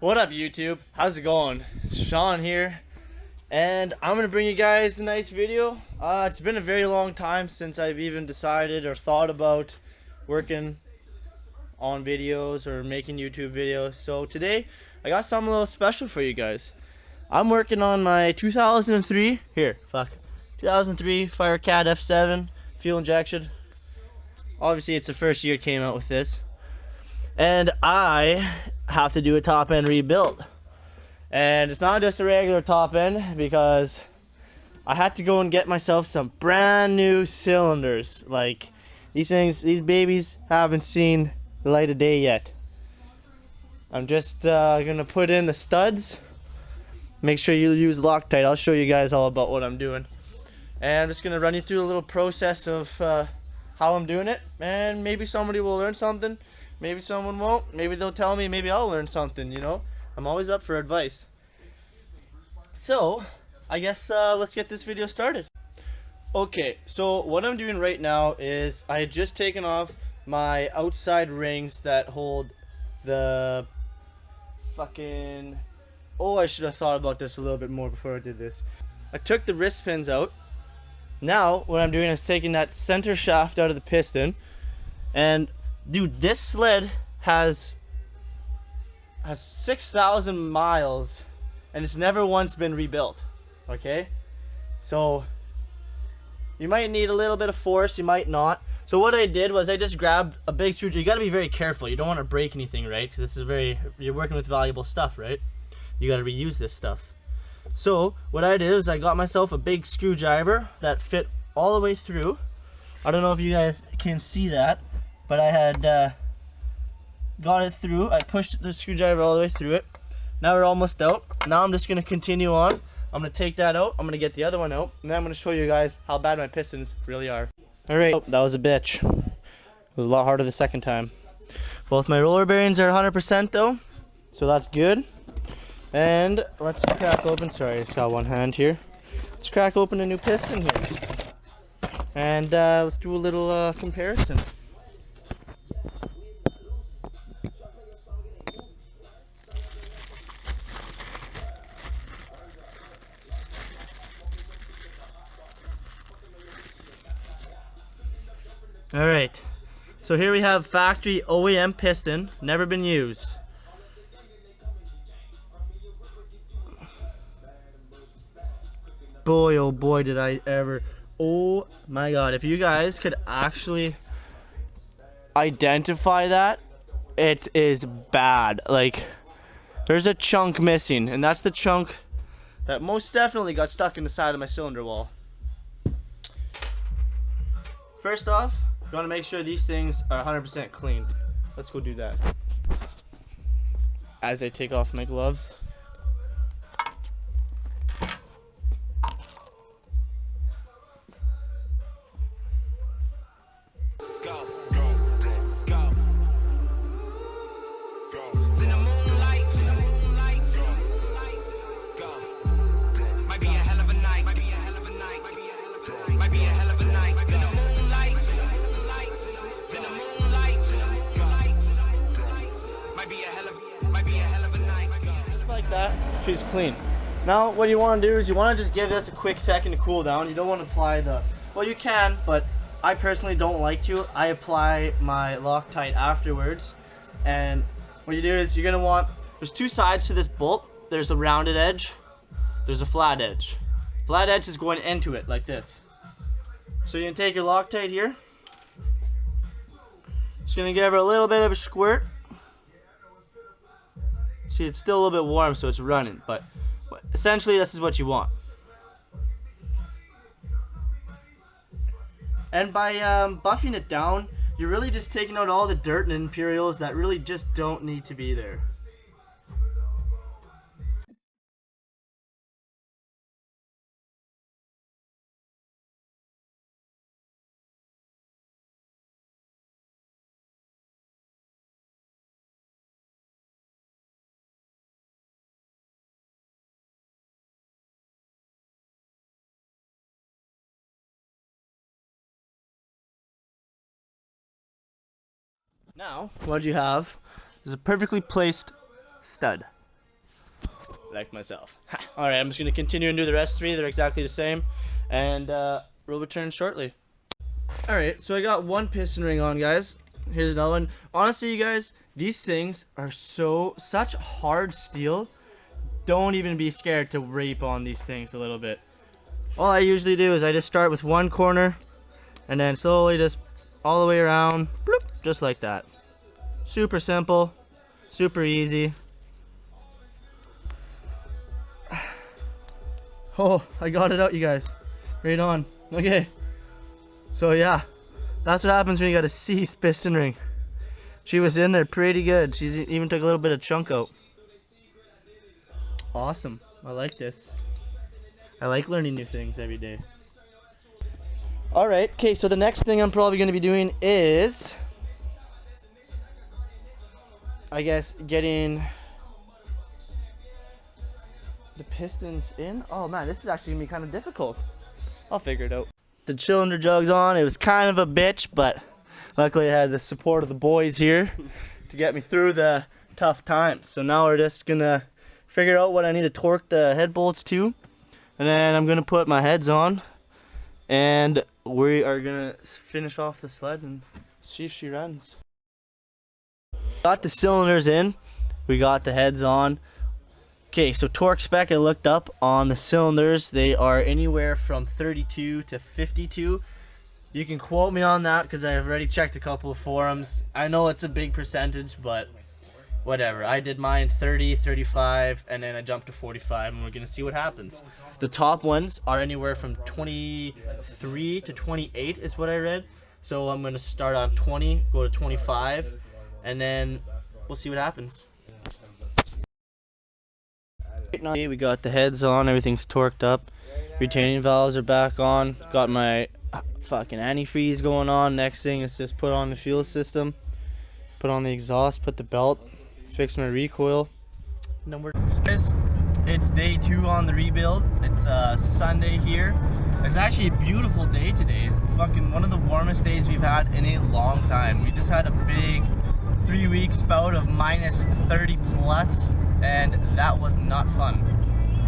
What up, YouTube? How's it going? Sean here, and I'm gonna bring you guys a nice video. It's been a very long time since I've even decided or thought about working on videos or making YouTube videos. So today I got something a little special for you guys. I'm working on my 2003 Firecat F7 fuel injection. Obviously it's the first year it came out with this, and I have to do a top end rebuild. And it's not just a regular top end, because I had to go and get myself some brand new cylinders. Like, these babies haven't seen the light of day yet. I'm just gonna put in the studs. Make sure you use Loctite. I'll show you guys all about what I'm doing, and I'm just gonna run you through a little process of how I'm doing it, and maybe somebody will learn something, maybe someone won't, maybe they'll tell me, maybe I'll learn something, you know. I'm always up for advice. So I guess let's get this video started. Okay, so what I'm doing right now is I had just taken off my outside rings that hold the fucking, oh, I should have thought about this a little bit more before I did this. I took the wrist pins out. Now what I'm doing is taking that center shaft out of the piston, and dude, this sled has 6,000 miles and it's never once been rebuilt. Okay, so you might need a little bit of force, you might not. So what I did was I just grabbed a big screwdriver. You got to be very careful, you don't want to break anything, right? Because this is you're working with valuable stuff, right? You got to reuse this stuff. So what I did is I got myself a big screwdriver that fit all the way through. I don't know if you guys can see that, but I had got it through. I pushed the screwdriver all the way through it. Now we're almost out. Now I'm just going to continue on. I'm going to take that out. I'm going to get the other one out, and then I'm going to show you guys how bad my pistons really are. Alright, oh, that was a bitch. It was a lot harder the second time. Both my roller bearings are 100% though, so that's good. And let's crack open, sorry, I just got one hand here. Let's crack open a new piston here. And let's do a little comparison. Alright, so here we have factory OEM piston, never been used. Boy, oh boy, did I ever. Oh my god, if you guys could actually identify that, it is bad. Like, there's a chunk missing, and that's the chunk that most definitely got stuck in the side of my cylinder wall. First off, you want to make sure these things are 100% clean. Let's go do that. As I take off my gloves. Like that, she's clean. Now what you want to do is you want to just give this a quick second to cool down. You don't want to apply the, well, you can, but I personally don't like to. I apply my Loctite afterwards. And what you do is you're going to want, there's two sides to this bolt. There's a rounded edge, there's a flat edge. Flat edge is going into it like this. So you can take your Loctite here, just going to give her a little bit of a squirt. See, it's still a little bit warm, so it's running, but essentially this is what you want. And by buffing it down, you're really just taking out all the dirt and impurities that really just don't need to be there. Now, what you have is a perfectly placed stud. like myself. All right, I'm just gonna continue and do the rest three. They're exactly the same, and we'll return shortly. All right, so I got one piston ring on, guys. Here's another one. Honestly, you guys, these things are such hard steel. Don't even be scared to rape on these things a little bit. All I usually do is I just start with one corner and then slowly just all the way around, bloop, just like that. Super simple, super easy. Oh, I got it out, you guys. Right on. Okay. So yeah, that's what happens when you got a seized piston ring. She was in there pretty good. She's even took a little bit of chunk out. Awesome. I like this. I like learning new things every day. Alright, okay, so the next thing I'm probably going to be doing is, I guess, getting the pistons in. Oh man, this is actually going to be kind of difficult. I'll figure it out. The cylinder jug's on. It was kind of a bitch, but luckily I had the support of the boys here to get me through the tough times. So now we're just going to figure out what I need to torque the head bolts to. And then I'm going to put my heads on. And we are going to finish off the sled and see if she runs. Got the cylinders in. We got the heads on. Okay, so torque spec, I looked up on the cylinders. They are anywhere from 32 to 52. You can quote me on that because I've already checked a couple of forums. I know it's a big percentage, but whatever. I did mine 30, 35, and then I jumped to 45, and we're going to see what happens. The top ones are anywhere from 23 to 28 is what I read. So I'm going to start on 20, go to 25, and then we'll see what happens. Okay, we got the heads on, everything's torqued up. Retaining valves are back on. Got my fucking antifreeze going on. Next thing is just put on the fuel system, put on the exhaust, put the belt, fix my recoil. It's day 2 on the rebuild. It's Sunday here. It's actually a beautiful day today. Fucking one of the warmest days we've had in a long time. We just had a big 3-week spout of minus 30 plus, and that was not fun.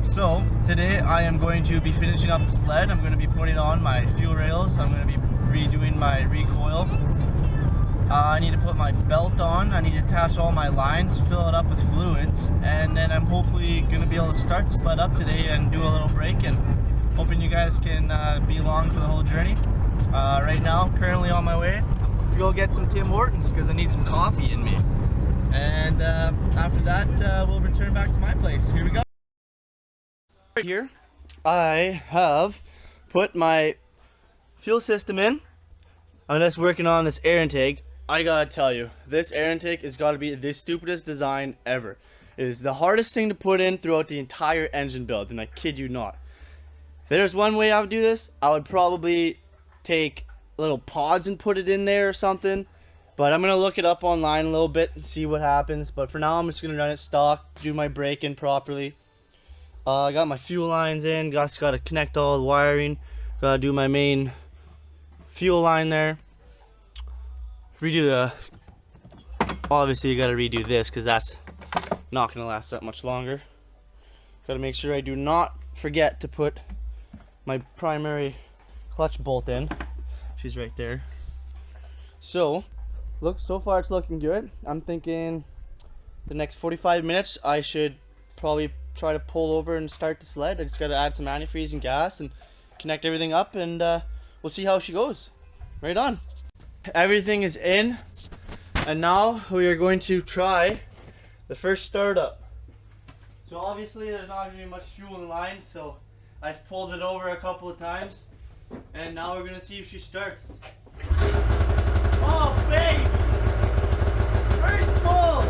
So today I am going to be finishing up the sled. I'm going to be putting on my fuel rails. I'm going to be redoing my recoil. I need to put my belt on. I need to attach all my lines, fill it up with fluids, and then I'm hopefully going to be able to start the sled up today and do a little break-in. Hoping you guys can be along for the whole journey. Right now, currently on my way to go get some Tim Hortons because I need some coffee in me. And after that, we'll return back to my place. Here we go. Right here, I have put my fuel system in. I'm just working on this air intake. I gotta tell you, this air intake has got to be the stupidest design ever. It is the hardest thing to put in throughout the entire engine build, and I kid you not. If there's one way I would do this, I would probably take little pods and put it in there or something. But I'm gonna look it up online a little bit and see what happens. But for now, I'm just gonna run it stock, do my break-in properly. I got my fuel lines in, just gotta connect all the wiring, gotta do my main fuel line there. Redo the, obviously you gotta redo this because that's not gonna last that much longer. Gotta make sure I do not forget to put my primary clutch bolt in. She's right there. So far it's looking good. I'm thinking the next 45 minutes I should probably try to pull over and start the sled. I just gotta add some antifreeze and gas and connect everything up, and we'll see how she goes. Right on. Everything is in, and now we are going to try the first startup. So obviously there's not going to be much fuel in the line, so I've pulled it over a couple of times, and now we're going to see if she starts. Oh babe! First pull!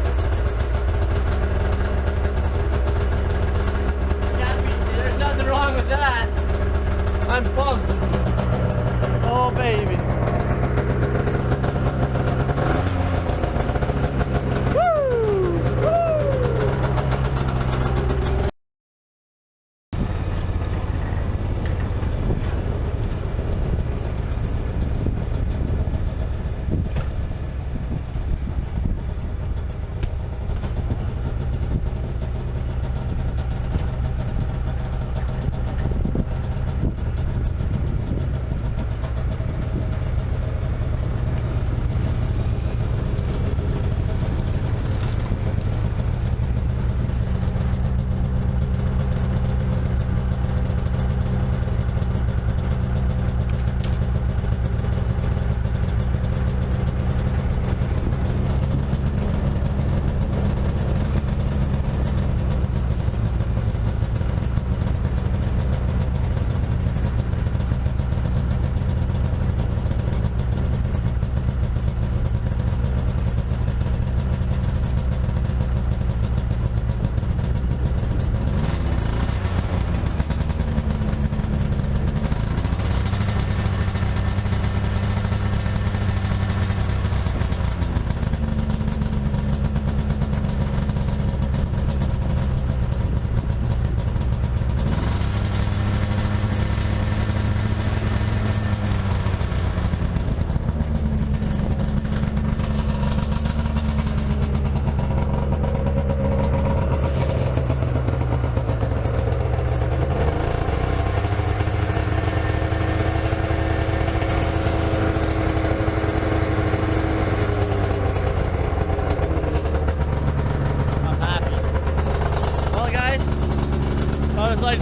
There's nothing wrong with that. I'm pumped. Oh baby.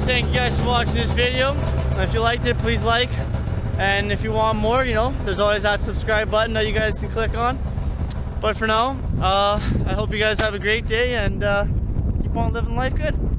thank you guys for watching this video. If you liked it, please like. And if you want more, you know, there's always that subscribe button that you guys can click on. But for now, I hope you guys have a great day and keep on living life good.